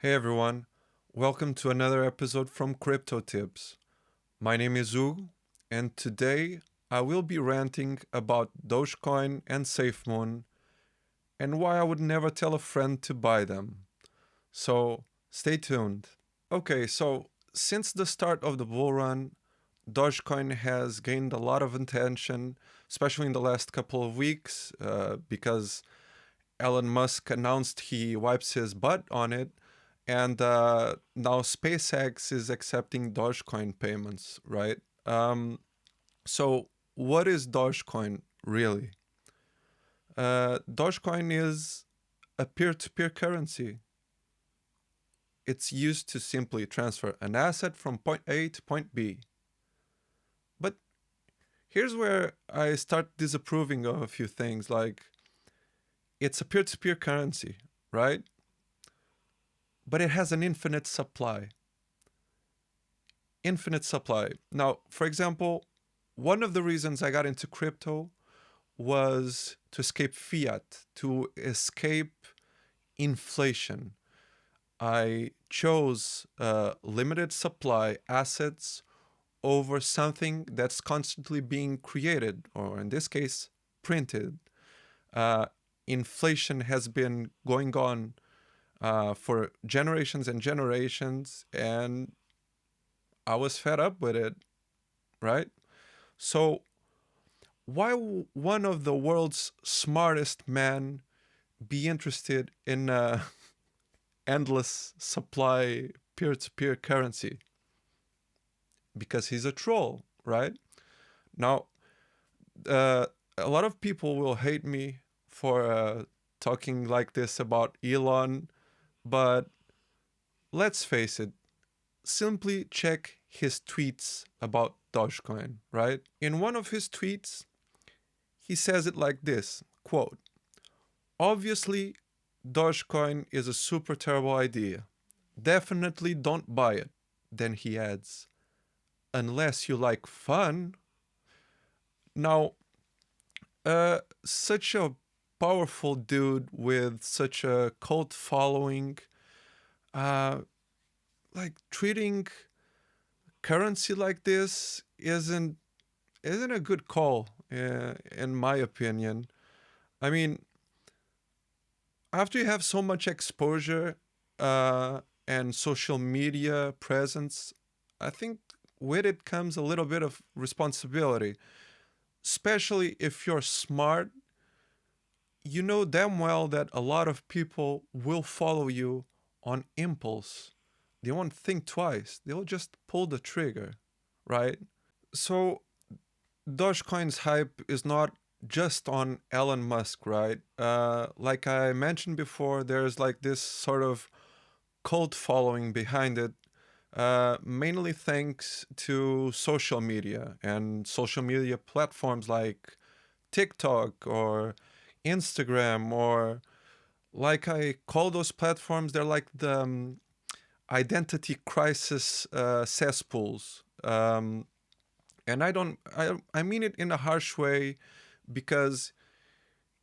Hey everyone, welcome to another episode from Crypto Tips. My name is Hugo, and today I will be ranting about Dogecoin and SafeMoon and why I would never tell a friend to buy them. So stay tuned. Okay, so since the start of the bull run, Dogecoin has gained a lot of attention, especially in the last couple of weeks, because Elon Musk announced he wipes his butt on it, and now SpaceX is accepting Dogecoin payments, right? So, what is Dogecoin really? Dogecoin is a peer to peer currency. It's used to simply transfer an asset from point A to point B. But here's where I start disapproving of a few things like it's a peer to peer currency, right? But it has an infinite supply. Infinite supply. Now, for example, one of the reasons I got into crypto was to escape fiat, to escape inflation. I chose limited supply assets over something that's constantly being created, or in this case, printed. Uh, Inflation has been going on for generations and generations, and I was fed up with it, right? So, why one of the world's smartest men be interested in endless supply peer to peer currency? Because he's a troll, right? Now, uh, a lot of people will hate me for talking like this about Elon, but let's face it, simply check his tweets about Dogecoin, right? In one of his tweets, he says it like this quote, obviously, Dogecoin is a super terrible idea. Definitely don't buy it. Then he adds, unless you like fun. Now, such a powerful dude with such a cult following, uh, like treating currency like this isn't a good call, in my opinion. I mean, after you have so much exposure and social media presence, I think with it comes a little bit of responsibility, especially if you're smart. You know damn well that a lot of people will follow you on impulse. They won't think twice, they'll just pull the trigger, right? So, Dogecoin's hype is not just on Elon Musk, right? Like I mentioned before, there's like this sort of cult following behind it, mainly thanks to social media and social media platforms like TikTok or Instagram, or like I call those platforms, they're like the identity crisis cesspools. And I mean it in a harsh way because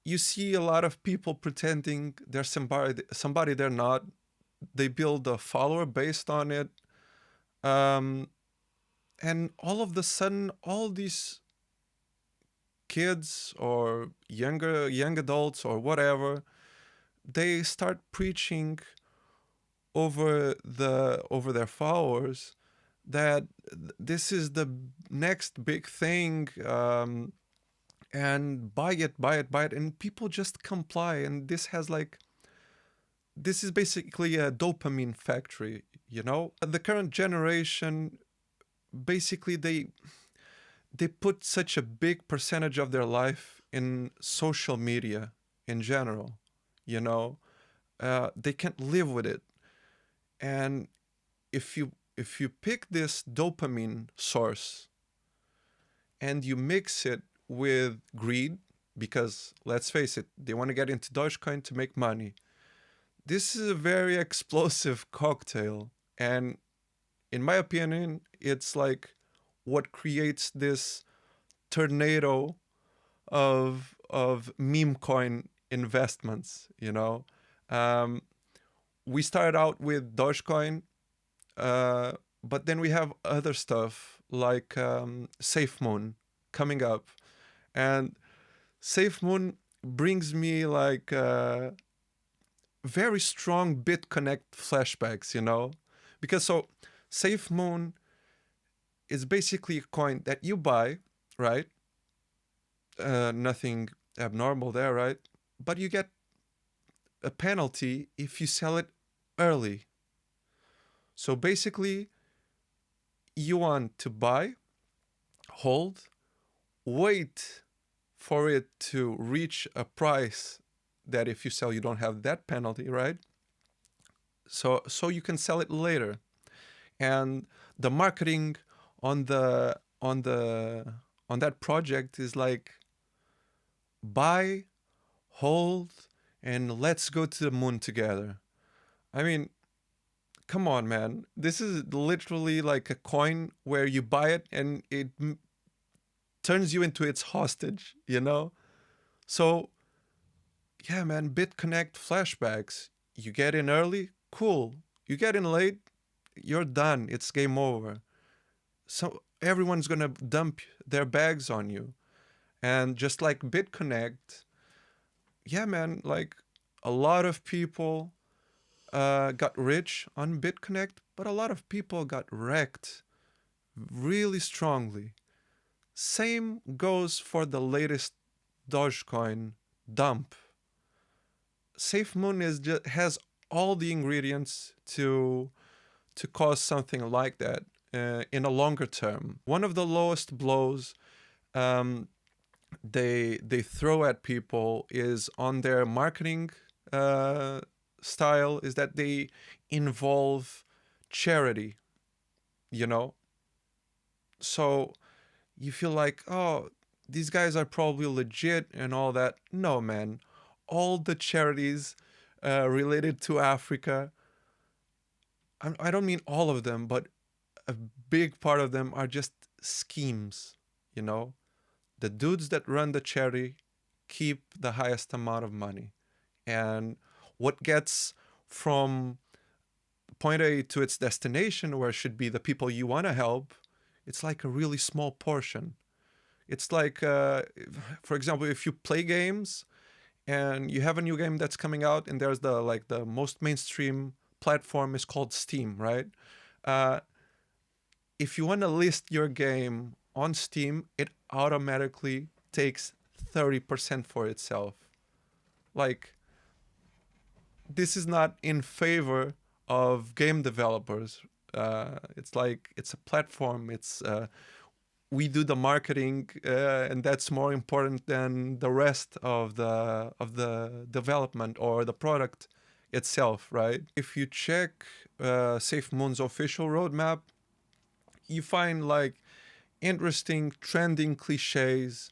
you see a lot of people pretending they're somebody they're not. They build a follower based on it. Um, and all of the sudden, all these kids or young adults or whatever, they start preaching over their followers that this is the next big thing, and buy it, and people just comply. And this is basically a dopamine factory. The current generation, basically they put such a big percentage of their life in social media in general. you know they can't live with it. And if you pick this dopamine source and you mix it with greed, because let's face it, they want to get into Dogecoin to make money. This is a very explosive cocktail, and in my opinion, it's like what creates this tornado of meme coin investments. Um, we started out with Dogecoin, uh, but then we have other stuff like SafeMoon coming up, and SafeMoon brings me like very strong BitConnect flashbacks, you know, because so SafeMoon is basically a coin that you buy, right? Nothing abnormal there, right? But you get a penalty if you sell it early. So basically, you want to buy, hold, wait for it to reach a price that if you sell, you don't have that penalty, right? So you can sell it later. And the marketing on that project is like buy, hold, and let's go to the moon together. I mean, come on, man. This is literally like a coin where you buy it and it turns you into its hostage, you know? So, yeah, man, BitConnect flashbacks. You get in early, cool. You get in late, you're done. It's game over. So everyone's gonna dump their bags on you. And just like BitConnect, yeah, man, like a lot of people got rich on BitConnect, but a lot of people got wrecked really strongly. Same goes for the latest Dogecoin dump. SafeMoon has all the ingredients to cause something like that in a longer term. One of the lowest blows um, they throw at people is on their marketing uh, style is that they involve charity, you know. So you feel like, oh, these guys are probably legit and all that. No, man. All the charities related to Africa, I don't mean all of them, but a big part of them are just schemes, you know? The dudes that run the charity keep the highest amount of money. And what gets from point A to its destination, where should be the people you want to help, it's like a really small portion. It's like, for example, if you play games and you have a new game that's coming out, and there's the most mainstream platform is called Steam, right? Uh, if you want to list your game on Steam, it automatically takes 30% for itself. Like, this is not in favor of game developers. It's like it's a platform. It's we do the marketing, and that's more important than the rest of the development or the product itself, right? If you check SafeMoon's official roadmap, you find like interesting trending cliches.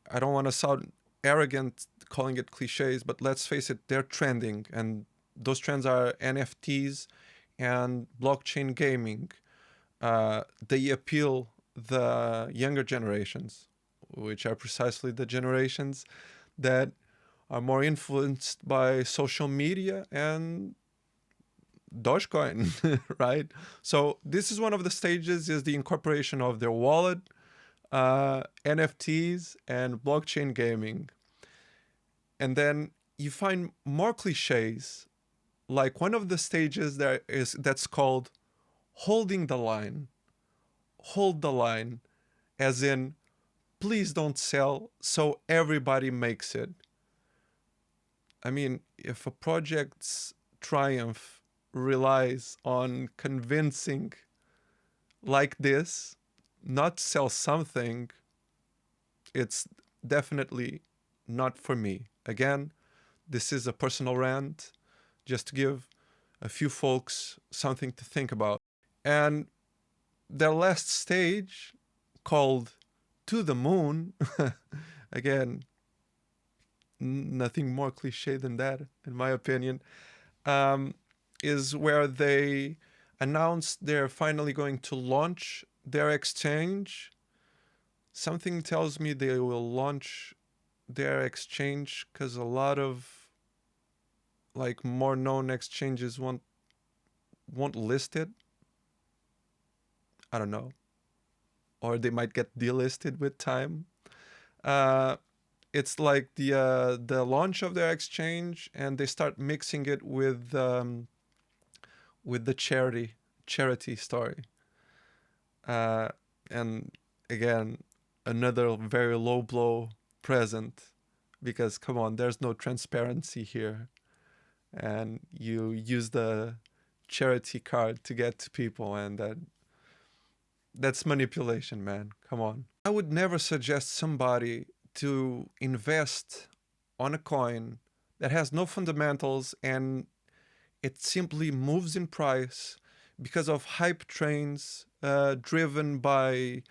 I don't want to sound arrogant calling it cliches, but let's face it, they're trending, and those trends are NFTs and blockchain gaming. They appeal the younger generations, which are precisely the generations that are more influenced by social media and Dogecoin, right? So this is one of the stages is the incorporation of their wallet, NFTs, and blockchain gaming. And then you find more cliches, like one of the stages that's called holding the line. Hold the line, as in, please don't sell so everybody makes it. I mean, if a project's triumph relies on convincing like this, not sell something, it's definitely not for me. Again, this is a personal rant, just to give a few folks something to think about. And their last stage, called To the Moon, again, nothing more cliche than that, in my opinion, um, is where they announced they're finally going to launch their exchange. Something tells me they will launch their exchange because a lot of like more known exchanges won't list it. I don't know, or they might get delisted with time. Uh, it's like the launch of their exchange, and they start mixing it with the charity story. Uh, and again, another very low blow present, because come on, there's no transparency here, and you use the charity card to get to people, and that's manipulation, man. Come on. I would never suggest somebody to invest on a coin that has no fundamentals and it simply moves in price because of hype trains driven by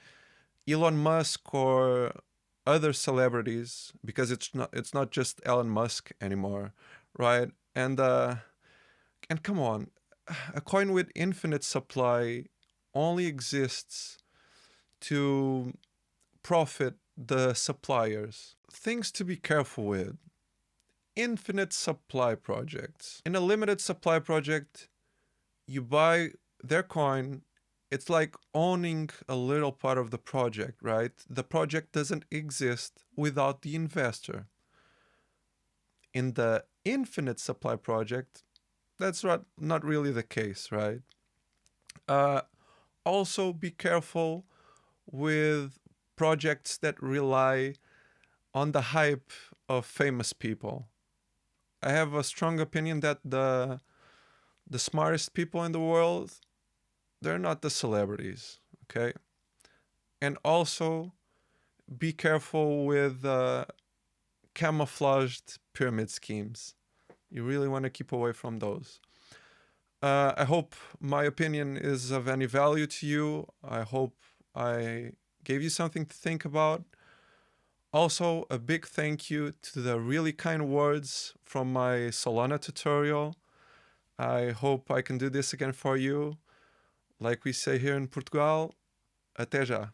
Elon Musk or other celebrities, because it's not just Elon Musk anymore, right? And come on, a coin with infinite supply only exists to profit the suppliers. Things to be careful with: infinite supply projects. In a limited supply project, you buy their coin. It's like owning a little part of the project, right? The project doesn't exist without the investor. In the infinite supply project, that's not really the case, right? Uh, Also, be careful with projects that rely on the hype of famous people. I have a strong opinion that the smartest people in the world, they're not the celebrities, okay? And also be careful with camouflaged pyramid schemes. You really want to keep away from those. I hope my opinion is of any value to you. I hope I gave you something to think about. Also, a big thank you to the really kind words from my Solana tutorial. I hope I can do this again for you. Like we say here in Portugal, até já.